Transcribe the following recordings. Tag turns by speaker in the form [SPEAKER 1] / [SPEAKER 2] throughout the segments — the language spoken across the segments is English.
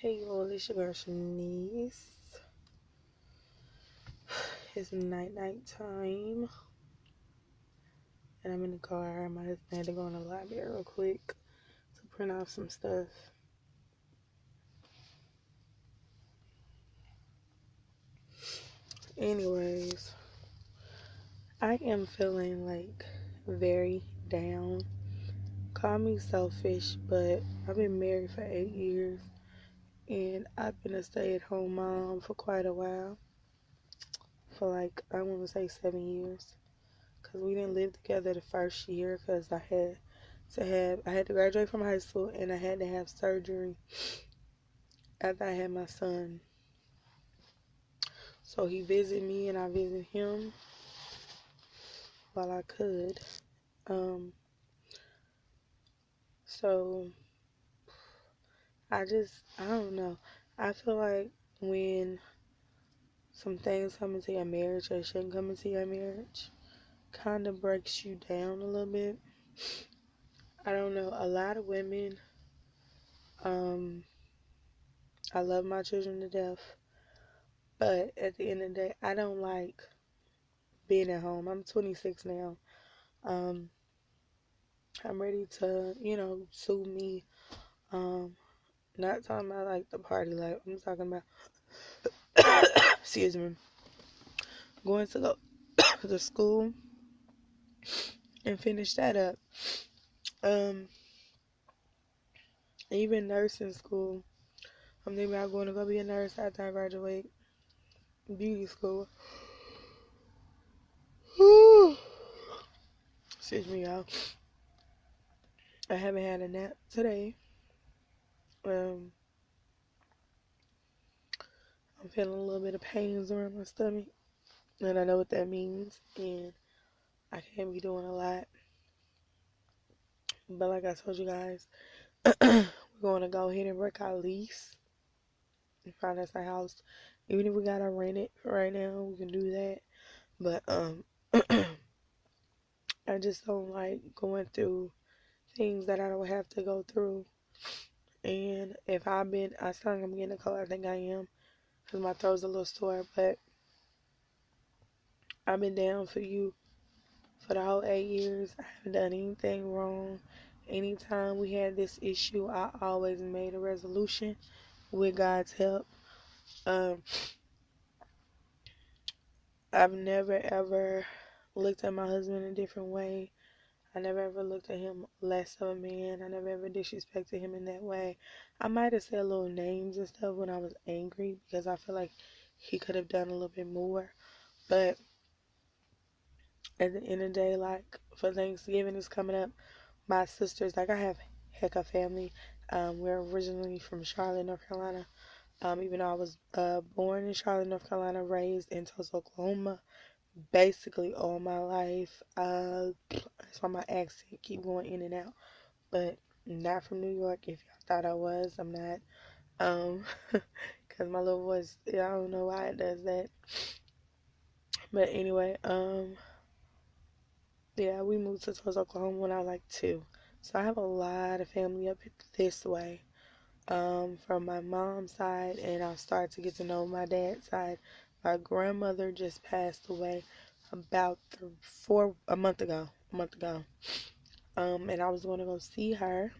[SPEAKER 1] Hey y'all, it's your girl Shenice. It's night time, and I'm in the car. My husband had to go in the library real quick to print off some stuff. Anyways, I am feeling like very down. Call me selfish, but I've been married for 8 years, and I've been a stay-at-home mom for quite a while. For like, I want to say 7 years. Because we didn't live together the first year because I had to graduate from high school and I had to have surgery after I had my son. So he visited me and I visited him while I could. So I don't know. I feel like when some things come into your marriage or shouldn't come into your marriage, kind of breaks you down a little bit. I don't know. A lot of women, I love my children to death, but at the end of the day, I don't like being at home. I'm 26 now. Um, I'm ready to, sue me. Not talking about like the party life. I'm talking about, excuse me, going to go to school and finish that up. Um, Even nursing school. I'm thinking about going to go be a nurse after I graduate beauty school. Excuse me, y'all. I haven't had a nap today. I'm feeling a little bit of pains around my stomach, and I know what that means, and I can't be doing a lot. But like I told you guys, we're going to go ahead and break our lease and find us a house. Even if we gotta rent it right now, we can do that. But I just don't like going through things that I don't have to go through. And if I sound like I'm getting a cold. I think I am, because my throat's a little sore. But I've been down for you for the whole 8 years. I haven't done anything wrong. Anytime we had this issue, I always made a resolution with God's help. I've never ever looked at my husband a different way. I never ever looked at him less of a man. I never ever disrespected him in that way. I might have said little names and stuff when I was angry because I feel like he could have done a little bit more. But at the end of the day, like for Thanksgiving is coming up, my sisters, like I have heck of family. We're originally from Charlotte, North Carolina. Even though I was born in Charlotte, North Carolina, raised in Tulsa, Oklahoma, basically all my life. That's why my accent keep going in and out. But not from New York. If y'all thought I was, I'm not. Cause my little voice, I don't know why it does that. But anyway, yeah, we moved to Tulsa, Oklahoma when I was like 2. So I have a lot of family up this way. From my mom's side, and I'll start to get to know my dad's side. My grandmother just passed away about a month ago. And I was going to go see her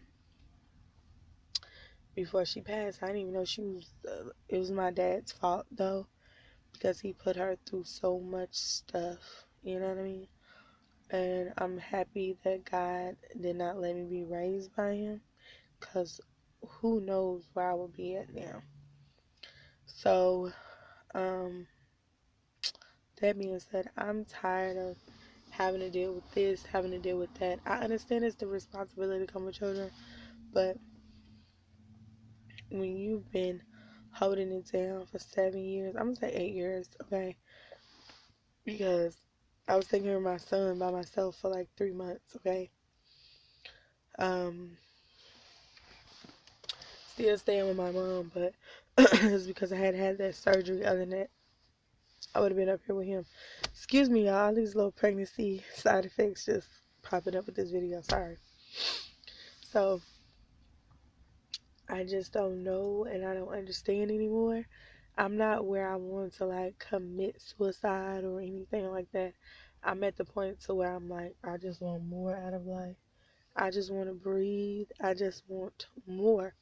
[SPEAKER 1] before she passed. I didn't even know she was. It was my dad's fault though, because he put her through so much stuff. You know what I mean? And I'm happy that God did not let me be raised by him, cause who knows where I would be at now. So, that being said, I'm tired of having to deal with this, having to deal with that. I understand it's the responsibility to come with children, but when you've been holding it down for 7 years, I'm gonna say 8 years, okay? Because I was taking care of my son by myself for like 3 months, okay? Um, Still staying with my mom, but it's because I had had that surgery. Other than that, I would have been up here with him. Excuse me, y'all. All these little pregnancy side effects just popping up with this video. Sorry. So, I just don't know and I don't understand anymore. I'm not where I want to like commit suicide or anything like that. I'm at the point to where I'm like, I just want more out of life. I just want to breathe. I just want more.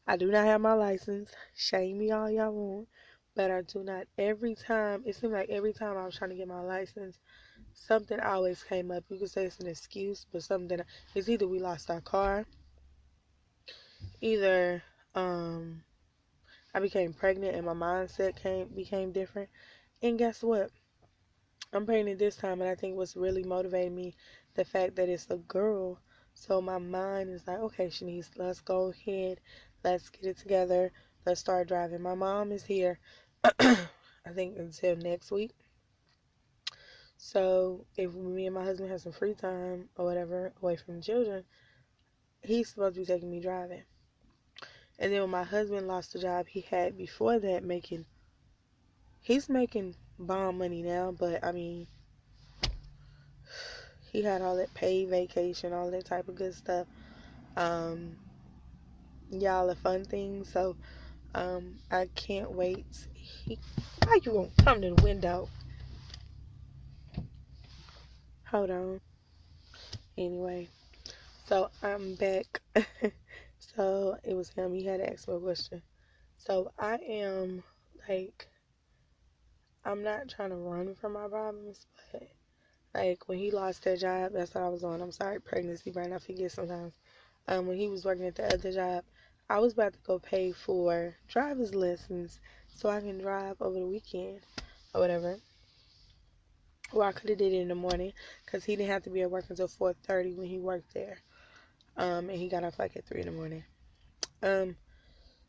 [SPEAKER 1] I do not have my license. Shame me all y'all want. But I do not. Every time, it seemed like every time I was trying to get my license, something always came up. You could say it's an excuse, but something, it's either we lost our car, either um I became pregnant and my mindset became different. And guess what? I'm pregnant this time, and I think what's really motivating me, the fact that it's a girl. So my mind is like, okay, Shanice, let's go ahead, let's get it together, let's start driving. My mom is here, I think until next week. So if me and my husband have some free time or whatever away from the children, he's supposed to be taking me driving. And then when my husband lost the job he had before that, he's making bomb money now, but I mean, he had all that paid vacation, all that type of good stuff. Um, Y'all the fun things. So I can't wait. How you gonna come to the window? Hold on. Anyway, so I'm back. So it was him. He had to ask me a question. So I am like, I'm not trying to run from my problems, but like when he lost that job, that's what I was on. I'm sorry, pregnancy brain. I forget sometimes. When he was working at the other job, I was about to go pay for driver's lessons so I can drive over the weekend or whatever. Or I could have did it in the morning because he didn't have to be at work until 4:30 when he worked there. And he got off like at 3 in the morning. Um,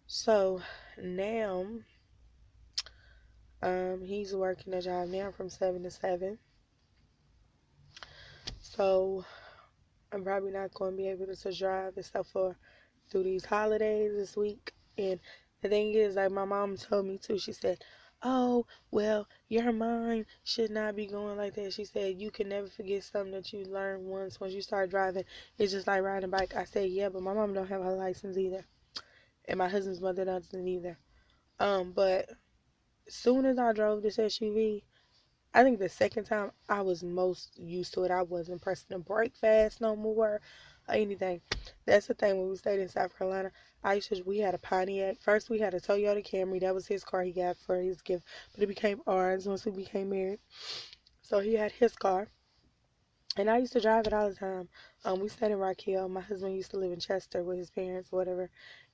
[SPEAKER 1] so now, he's working a job now from 7 to 7. So I'm probably not going to be able to drive except for through these holidays this week. And the thing is, like my mom told me too, she said, oh, well, your mind should not be going like that. She said, you can never forget something that you learned once you start driving. It's just like riding a bike. I said, yeah, but my mom don't have her license either. And my husband's mother doesn't either. But as soon as I drove this SUV, I think the second time I was most used to it. I wasn't pressing the brake fast no more or anything. That's the thing when we stayed in South Carolina. We had a Pontiac. First we had a Toyota Camry. That was his car he got for his gift. But it became ours once we became married. So he had his car. And I used to drive it all the time. We stayed in Rock Hill. My husband used to live in Chester with his parents or whatever.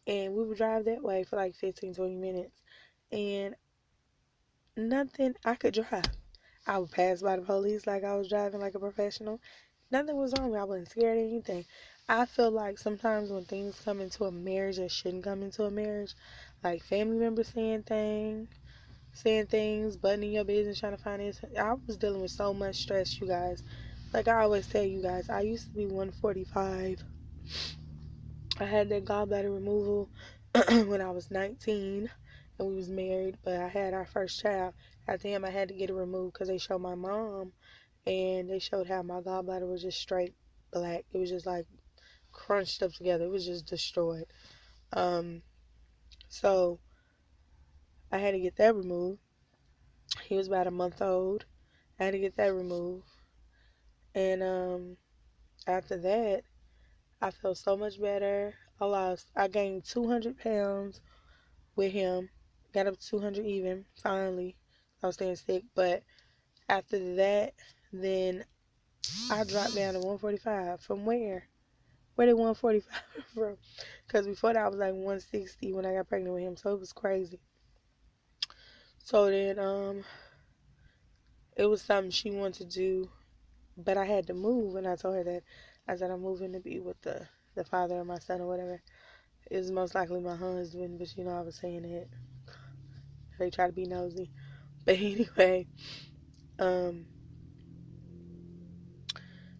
[SPEAKER 1] And we would drive that way for like 15, 20 minutes. And nothing, I could drive. I would pass by the police like I was driving like a professional. Nothing was wrong with me. I wasn't scared of anything. I feel like sometimes when things come into a marriage that shouldn't come into a marriage, like family members saying things, buttoning your business, trying to find this. I was dealing with so much stress, you guys. Like I always tell you guys, I used to be 145. I had that gallbladder removal when I was 19 and we was married, but I had our first child. After him, I had to get it removed because they showed my mom and they showed how my gallbladder was just straight black. It was just like crunched up together. It was just destroyed. Um, so I had to get that removed. He was about a month old. I had to get that removed. And after that, I felt so much better. I gained 200 pounds with him. Got up to 200 even, finally. I was staying sick. But after that, then I dropped down to 145. From where? Where did 145 from? Because before that, I was like 160 when I got pregnant with him. So it was crazy. So then, it was something she wanted to do. But I had to move. And I told her that. I said, I'm moving to be with the father of my son or whatever. It's most likely my husband. But you know, I was saying that. They try to be nosy. But anyway, um,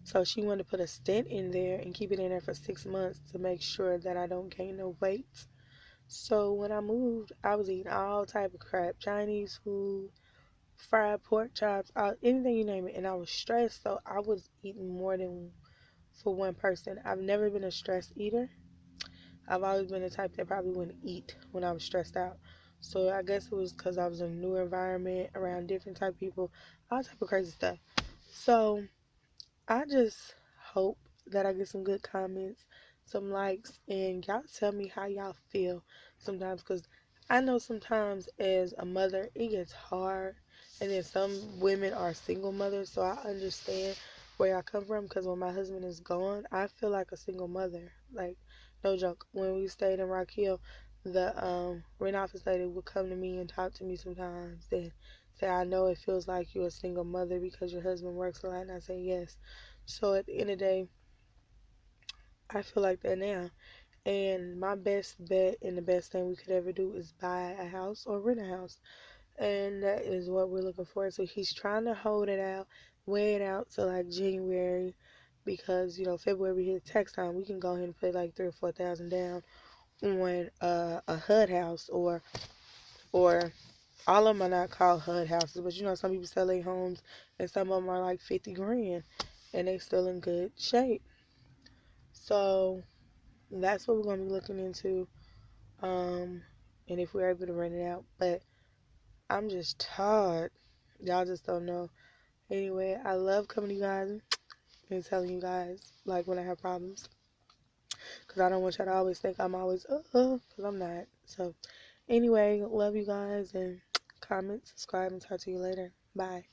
[SPEAKER 1] so she wanted to put a stent in there and keep it in there for 6 months to make sure that I don't gain no weight. So when I moved, I was eating all type of crap, Chinese food, fried pork chops, anything you name it, and I was stressed, so I was eating more than for one person. I've never been a stress eater, I've always been the type that probably wouldn't eat when I was stressed out. So I guess it was because I was in a new environment around different type of people, all type of crazy stuff. So I just hope that I get some good comments, some likes, and y'all tell me how y'all feel sometimes, because I know sometimes as a mother it gets hard, and then some women are single mothers, so I understand where y'all come from, because when my husband is gone, I feel like a single mother. Like, no joke. When we stayed in Rock Hill, the rent office lady would come to me and talk to me sometimes and say, I know it feels like you're a single mother because your husband works a lot, and I say yes. So at the end of the day, I feel like that now. And my best bet and the best thing we could ever do is buy a house or rent a house. And that is what we're looking for. So he's trying to hold it out, weigh it out to like January, because February hit tax time. We can go ahead and put like 3 or 4 thousand down on a HUD house, or all of them are not called HUD houses, but some people sell their homes and some of them are like 50 grand and they still in good shape. So that's what we're gonna be looking into. And if we're able to rent it out. But I'm just tired. Y'all just don't know. Anyway, I love coming to you guys and telling you guys like when I have problems. Cause I don't want y'all to always think I'm always cause I'm not. So anyway, love you guys and comment, subscribe, and talk to you later. Bye.